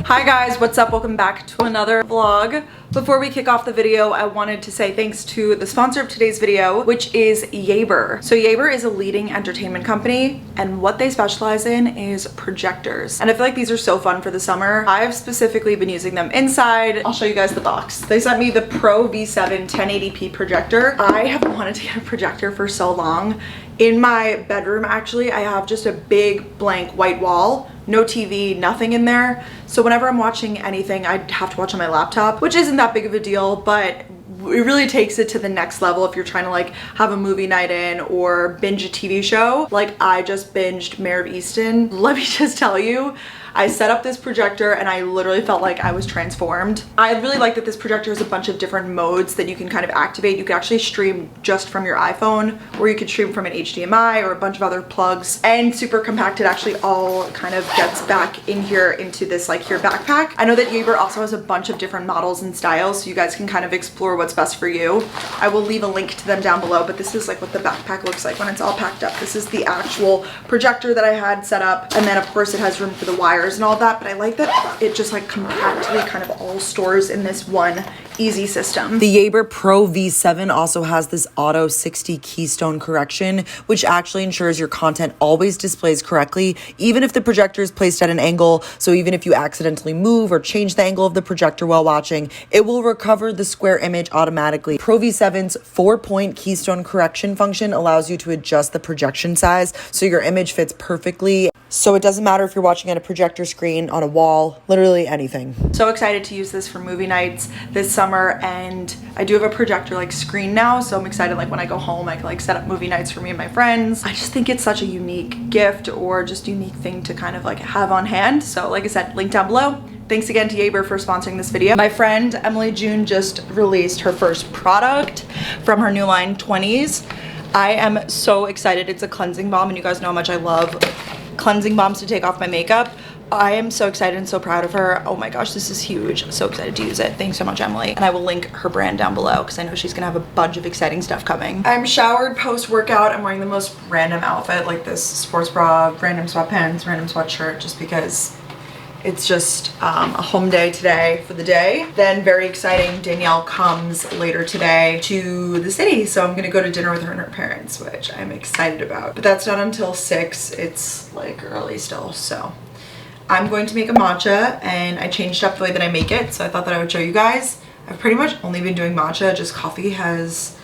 Hi guys, what's up? Welcome back to another vlog. Before we kick off the video, I wanted to say thanks to the sponsor of today's video, which is YABER. So YABER is a leading entertainment company, and what they specialize in is projectors. And I feel like these are so fun for the summer. I've specifically been using them inside. I'll show you guys the box. They sent me the Pro V7 1080p projector. I have wanted to get a projector for so long. In my bedroom, actually, I have just a big blank white wall. No TV, nothing in there. So whenever I'm watching anything, I have to watch on my laptop, which isn't that big of a deal, but it really takes it to the next level if you're trying to like have a movie night in or binge a TV show. Like I just binged Mare of Easton. Let me just tell you, I set up this projector and I literally felt like I was transformed. I really like that this projector has a bunch of different modes that you can kind of activate. You can actually stream just from your iPhone, or you could stream from an HDMI or a bunch of other plugs. And super compact, it actually all kind of gets back in here into this like here backpack. I know that YABER also has a bunch of different models and styles, so you guys can kind of explore what's best for you. I will leave a link to them down below, but this is like what the backpack looks like when it's all packed up. This is the actual projector that I had set up, and then of course it has room for the wires and all that, but I like that it just like compactly kind of all stores in this one easy system. The YABER Pro V7 also has this auto 60 keystone correction, which actually ensures your content always displays correctly, even if the projector is placed at an angle. So even if you accidentally move or change the angle of the projector while watching, it will recover the square image automatically. Pro V7's 4-point keystone correction function allows you to adjust the projection size so your image fits perfectly. So it doesn't matter if you're watching at a projector screen, on a wall, literally anything. So excited to use this for movie nights this summer, and I do have a projector like screen now, so I'm excited like when I go home I can like set up movie nights for me and my friends. I just think it's such a unique gift, or just unique thing to kind of like have on hand. So like I said, link down below. Thanks again to YABER for sponsoring this video. My friend Emily June just released her first product from her new line 20s. I am so excited. It's a cleansing balm, and you guys know how much I love cleansing balms to take off my makeup. I am so excited and so proud of her. Oh my gosh, this is huge. So excited to use it. Thanks so much, Emily. And I will link her brand down below because I know she's gonna have a bunch of exciting stuff coming. I'm showered post-workout. I'm wearing the most random outfit, like this sports bra, random sweatpants, random sweatshirt, just because it's just a home day today for the day. Then very exciting, Danielle comes later today to the city, so I'm gonna go to dinner with her and her parents, which I'm excited about. But that's not until 6. It's like early still, so I'm going to make a matcha, and I changed up the way that I make it, so I thought that I would show you guys. I've pretty much only been doing matcha, just coffee has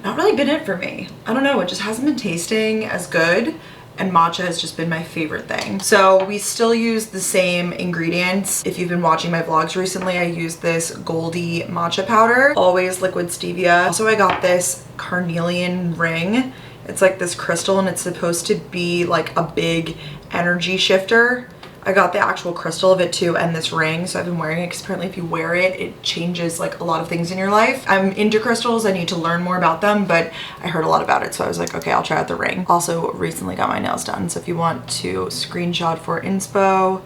not really been it for me. I don't know, it just hasn't been tasting as good, and matcha has just been my favorite thing. So we still use the same ingredients. If you've been watching my vlogs recently, I use this Goldie matcha powder, always liquid stevia. Also, I got this carnelian ring. It's like this crystal, and it's supposed to be like a big energy shifter. I got the actual crystal of it too, and this ring, so I've been wearing it because apparently if you wear it, it changes like a lot of things in your life. I'm into crystals, I need to learn more about them, but I heard a lot about it, so I was like, okay, I'll try out the ring. Also recently got my nails done, so if you want to screenshot for inspo,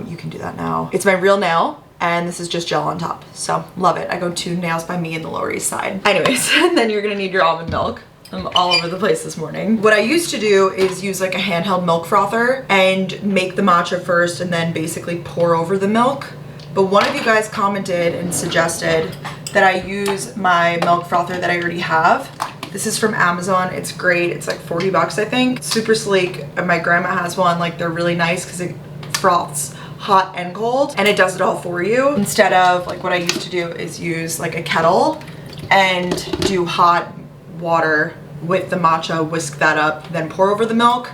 you can do that now. It's my real nail, and this is just gel on top, so love it. I go to Nails by Me in the Lower East Side. Anyways, and then you're gonna need your almond milk. I'm all over the place this morning. What I used to do is use like a handheld milk frother and make the matcha first and then basically pour over the milk. But one of you guys commented and suggested that I use my milk frother that I already have. This is from Amazon. It's great. It's like 40 bucks, I think. Super sleek. My grandma has one. Like, they're really nice because it froths hot and cold, and it does it all for you. Instead of like what I used to do is use like a kettle and do hot water with the matcha, whisk that up, then pour over the milk.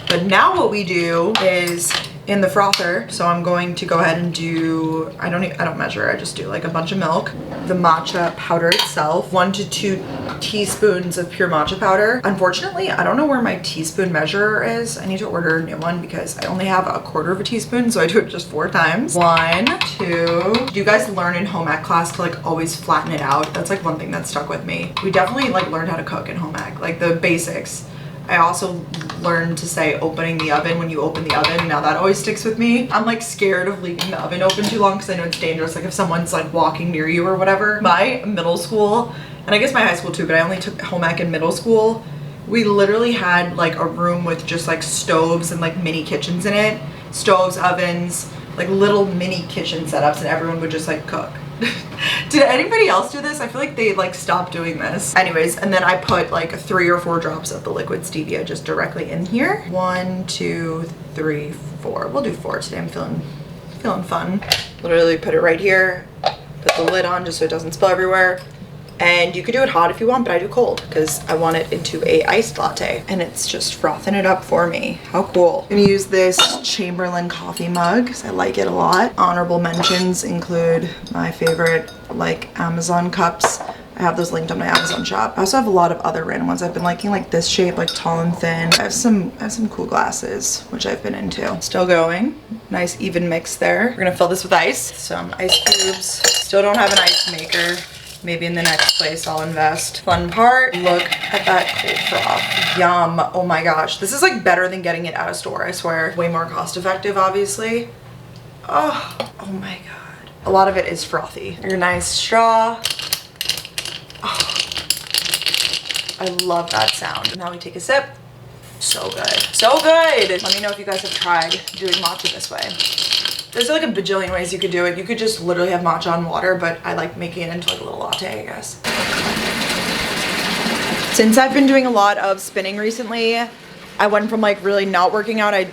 But now what we do is in the frother, so I'm going to go ahead and do, I don't measure, I just do like a bunch of milk, the matcha powder itself, 1 to 2 teaspoons of pure matcha powder. Unfortunately, I don't know where my teaspoon measurer is. I need to order a new one because I only have 1/4 of a teaspoon, so I do it just 4 times. 1, 2. Do you guys learn in home ec class to like always flatten it out? That's like one thing that stuck with me. We definitely like learned how to cook in home ec, like the basics. I also learned to say opening the oven when you open the oven. Now that always sticks with me. I'm like scared of leaving the oven open too long because I know it's dangerous, like if someone's like walking near you or whatever. My middle school, and I guess my high school too, but I only took home ec in middle school. We literally had like a room with just like stoves and like mini kitchens in it. Stoves, ovens, like little mini kitchen setups and everyone would just like cook. Did anybody else do this? I feel like they like stopped doing this. Anyways, and then I put like 3 or 4 drops of the liquid stevia just directly in here. 1, 2, 3, 4. We'll do 4 today. I'm feeling fun. Literally put it right here. Put the lid on just so it doesn't spill everywhere. And you could do it hot if you want, but I do cold because I want it into a iced latte. And it's just frothing it up for me. How cool. I'm gonna use this Chamberlain coffee mug because I like it a lot. Honorable mentions include my favorite like Amazon cups. I have those linked on my Amazon shop. I also have a lot of other random ones. I've been liking like this shape, like tall and thin. I have some cool glasses, which I've been into. Still going. Nice even mix there. We're gonna fill this with ice. Some ice cubes. Still don't have an ice maker. Maybe in the next place I'll invest. Fun part, look at that cold froth. Yum, oh my gosh. This is like better than getting it at a store, I swear. Way more cost effective, obviously. Oh my God. A lot of it is frothy. Your nice straw. Oh, I love that sound. Now we take a sip. So good, so good. Let me know if you guys have tried doing matcha this way. There's like a bajillion ways you could do it. You could just literally have matcha on water, but I like making it into like a little latte, I guess. Since I've been doing a lot of spinning recently, I went from like really not working out. I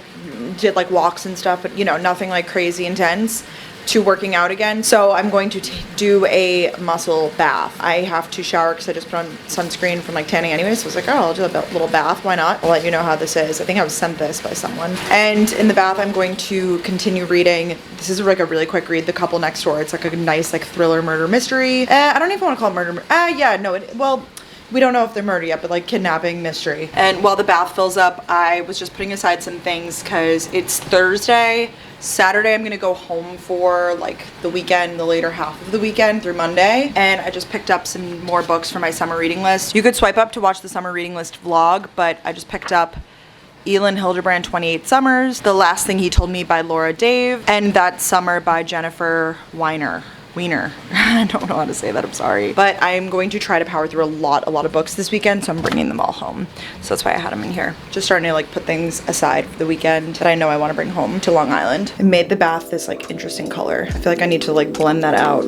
did like walks and stuff, but you know, nothing like crazy intense, to working out again. So I'm going to do a muscle bath. I have to shower because I just put on sunscreen from like tanning anyway. So I was like, oh, I'll do a little bath. Why not? I'll let you know how this is. I think I was sent this by someone. And in the bath, I'm going to continue reading. This is like a really quick read, The Couple Next Door. It's like a nice like thriller murder mystery. I don't even want to call it murder. Yeah, no, well, we don't know if they're murder yet, but like kidnapping mystery. And while the bath fills up, I was just putting aside some things because it's Thursday. Saturday, I'm gonna go home for like the weekend, the later half of the weekend through Monday. And I just picked up some more books for my summer reading list. You could swipe up to watch the summer reading list vlog, but I just picked up Elin Hilderbrand, 28 Summers, The Last Thing He Told Me by Laura Dave, and That Summer by Jennifer Weiner. I don't know how to say that, I'm sorry. But I'm going to try to power through a lot of books this weekend, so I'm bringing them all home. So that's why I had them in here. Just starting to like put things aside for the weekend that I know I want to bring home to Long Island. I made the bath this like interesting color. I feel like I need to like blend that out.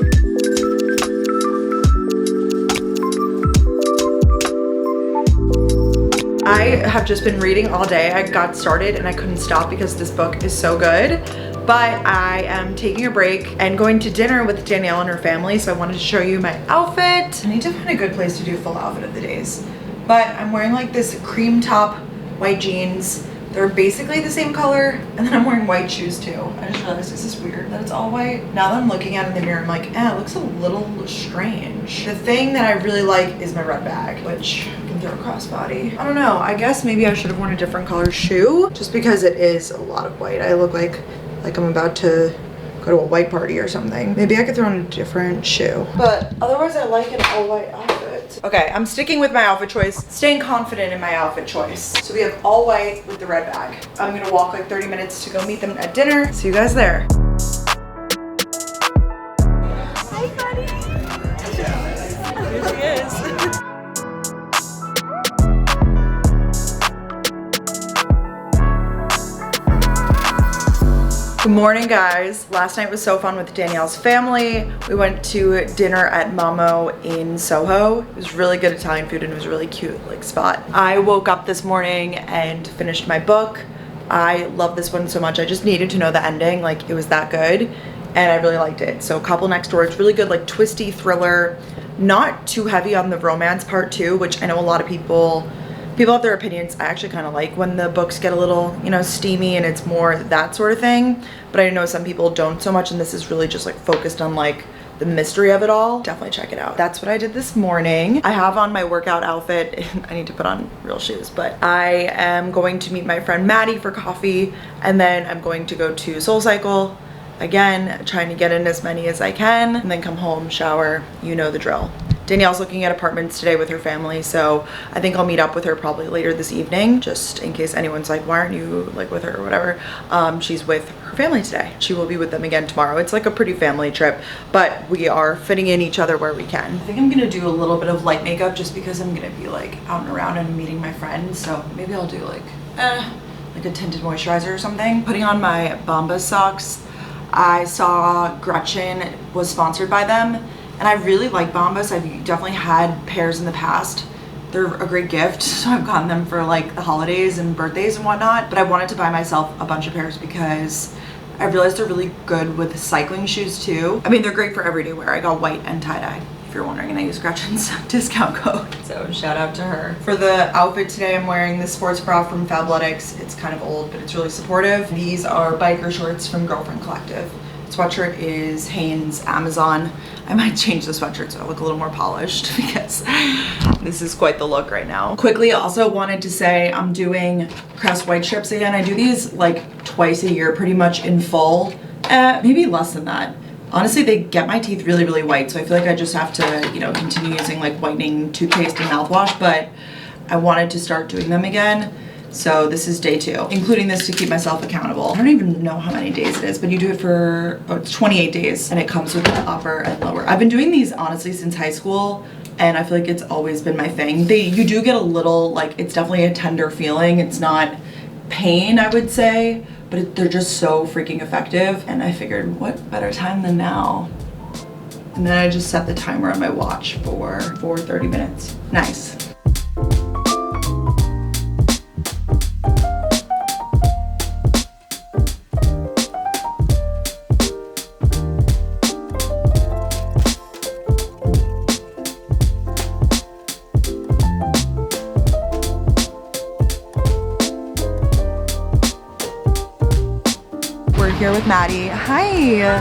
I have just been reading all day. I got started and I couldn't stop because this book is so good. But I am taking a break and going to dinner with Danielle and her family, so I wanted to show you my outfit. I need to find a good place to do full outfit of the days. But I'm wearing like this cream top, white jeans. They're basically the same color, and then I'm wearing white shoes too. I just realized, is this weird that it's all white? Now that I'm looking at it in the mirror, I'm like, it looks a little strange. The thing that I really like is my red bag, which I can throw crossbody. I don't know, I guess maybe I should have worn a different color shoe, just because it is a lot of white. I look like I'm about to go to a white party or something. Maybe I could throw on a different shoe. But otherwise I like an all white outfit. Okay, I'm sticking with my outfit choice, staying confident in my outfit choice. So we have all white with the red bag. I'm gonna walk like 30 minutes to go meet them at dinner. See you guys there. Hi, buddy. Here she is. Good morning, guys. Last night was so fun with Danielle's family. We went to dinner at Mamo in Soho. It was really good Italian food and it was a really cute like spot. I woke up this morning and finished my book. I love this one so much. I just needed to know the ending. Like, it was that good and I really liked it. So Couple Next Door, it's really good, like twisty thriller, not too heavy on the romance part too, which I know a lot of people have their opinions. I actually kind of like when the books get a little, you know, steamy and it's more that sort of thing. But I know some people don't so much, and this is really just like focused on like the mystery of it all. Definitely check it out. That's what I did this morning. I have on my workout outfit. I need to put on real shoes, but I am going to meet my friend Maddie for coffee, and then I'm going to go to SoulCycle again, trying to get in as many as I can, and then come home, shower, you know the drill. Danielle's looking at apartments today with her family, so I think I'll meet up with her probably later this evening, just in case anyone's like, why aren't you like with her or whatever. She's with her family today. She will be with them again tomorrow. It's like a pretty family trip, but we are fitting in each other where we can. I think I'm gonna do a little bit of light makeup just because I'm gonna be like out and around and meeting my friends, so maybe I'll do like a tinted moisturizer or something. Putting on my Bombas socks. I saw Gretchen was sponsored by them, and I really like Bombas. I've definitely had pairs in the past. They're a great gift, so I've gotten them for like the holidays and birthdays and whatnot, but I wanted to buy myself a bunch of pairs because I realized they're really good with cycling shoes too. I mean, they're great for everyday wear. I got white and tie-dye, if you're wondering, and I use Gretchen's discount code. So shout out to her. For the outfit today, I'm wearing this sports bra from Fabletics. It's kind of old, but it's really supportive. These are biker shorts from Girlfriend Collective. Sweatshirt is Hanes Amazon. I might change the sweatshirt so I look a little more polished because this is quite the look right now. Quickly, also wanted to say I'm doing pressed white strips again. I do these like twice a year, pretty much in full, maybe less than that. Honestly, they get my teeth really, really white, so I feel like I just have to, you know, continue using like whitening toothpaste and mouthwash, but I wanted to start doing them again. So this is day 2, including this to keep myself accountable. I don't even know how many days it is, but you do it for, oh, it's 28 days, and it comes with the upper and lower. I've been doing these honestly since high school, and I feel like it's always been my thing. You do get a little, like, it's definitely a tender feeling. It's not pain, I would say, but they're just so freaking effective. And I figured, what better time than now? And then I just set the timer on my watch for 30 minutes. Nice. Here with Maddie. Hi.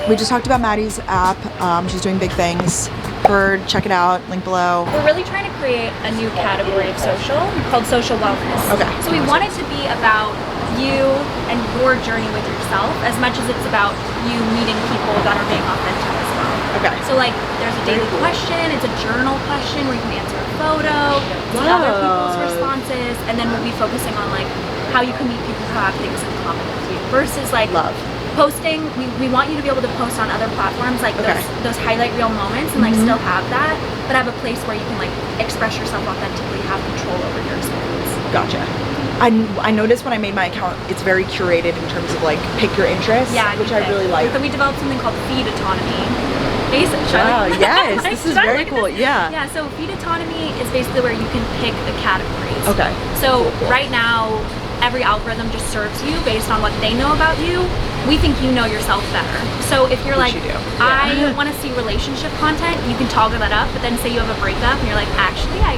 We just talked about Maddie's app. She's doing big things. Check it out, link below. We're really trying to create a new category of social called social wellness. Okay. So we want it to be about you and your journey with yourself as much as it's about you meeting people that are being authentic as well. Okay. So like there's a daily question, it's a journal question where you can answer a photo, see other people's responses, and then we'll be focusing on like how you can meet people who have things in common with you versus like posting. We want you to be able to post on other platforms like those highlight reel moments and like still have that, but have a place where you can like express yourself authentically, have control over your experience. Gotcha. I noticed when I made my account, it's very curated in terms of like pick your interests, which I really like. So we developed something called feed autonomy. Wow, yes, this is very cool. Yeah. Yeah, so feed autonomy is basically where you can pick the categories. Okay. So right now, every algorithm just serves you based on what they know about you. We think you know yourself better. So if you're like, I want to see relationship content, you can toggle that up, but then say you have a breakup and you're like, actually, I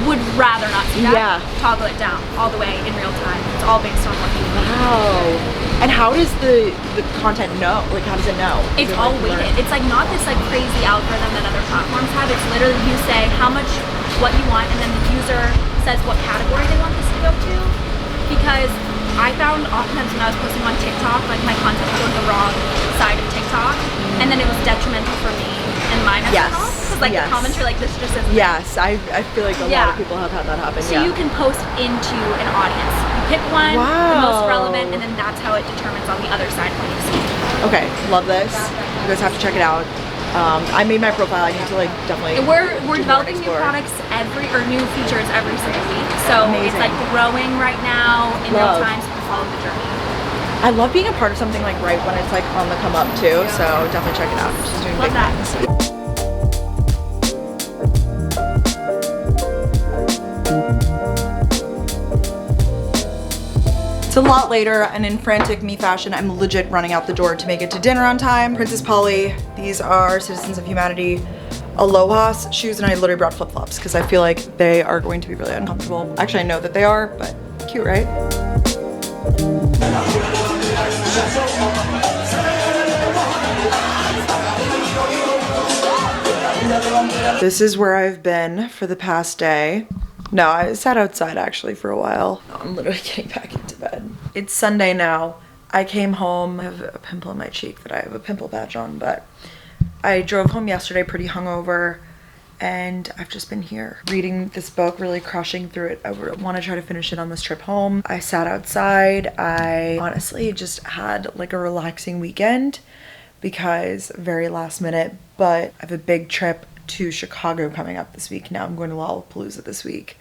would rather not see that. Yeah. Toggle it down all the way in real time. It's all based on what you need. Wow. And how does the content know? Like, how does it know? It's all weighted. It's like not this like crazy algorithm that other platforms have. It's literally you say how much, what you want, and then the user says what category they want this to go to. Because I found oftentimes when I was posting on TikTok, like my content would go to the wrong side of TikTok, and then it was detrimental for me and my mental health. Because like the comments were like, this just isn't. Yes, I feel like a lot of people have had that happen. So you can post into an audience. You pick one, the most relevant, and then that's how it determines on the other side what you see. Okay, love this. You guys have to check it out. I made my profile. I need to like definitely. We're developing new products new features every single week. So it's like growing right now in real time, so you can follow the journey. I love being a part of something like right when it's like on the come up too. So definitely check it out. She's doing big things. It's a lot later, and in frantic me fashion, I'm legit running out the door to make it to dinner on time. Princess Polly, these are Citizens of Humanity Aloha shoes, and I literally brought flip-flops because I feel like they are going to be really uncomfortable. Actually, I know that they are, but cute, right? This is where I've been for the past day. No, I sat outside actually for a while. I'm literally getting back into bed. It's Sunday now. I came home. I have a pimple in my cheek that I have a pimple patch on, but I drove home yesterday pretty hungover, and I've just been here reading this book, really crushing through it. I want to try to finish it on this trip home. I sat outside. I honestly just had like a relaxing weekend because very last minute, but I have a big trip to Chicago coming up this week. Now I'm going to Lollapalooza this week.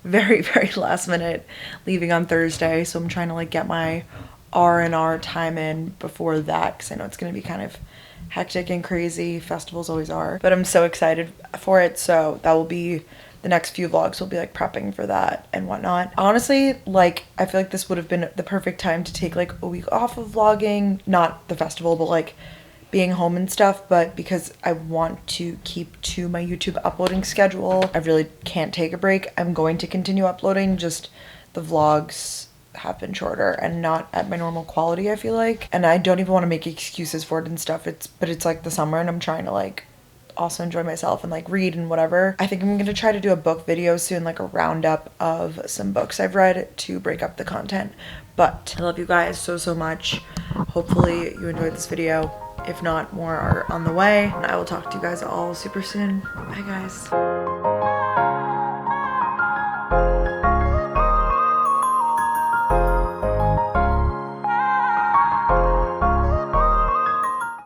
Very, very last minute, leaving on Thursday. So I'm trying to like get my R&R time in before that, because I know it's going to be kind of hectic and crazy. Festivals always are, but I'm so excited for it. So that will be the next few vlogs, will be like prepping for that and whatnot. Honestly, like I feel like this would have been the perfect time to take like a week off of vlogging, not the festival, but like being home and stuff. But because I want to keep to my YouTube uploading schedule, I really can't take a break. I'm going to continue uploading, just the vlogs have been shorter and not at my normal quality, I feel like. And I don't even want to make excuses for it and stuff. But it's like the summer and I'm trying to like also enjoy myself and like read and whatever. I think I'm gonna try to do a book video soon, like a roundup of some books I've read to break up the content. But I love you guys so much. Hopefully you enjoyed this video. If not, more are on the way, and I will talk to you guys all super soon. Bye guys.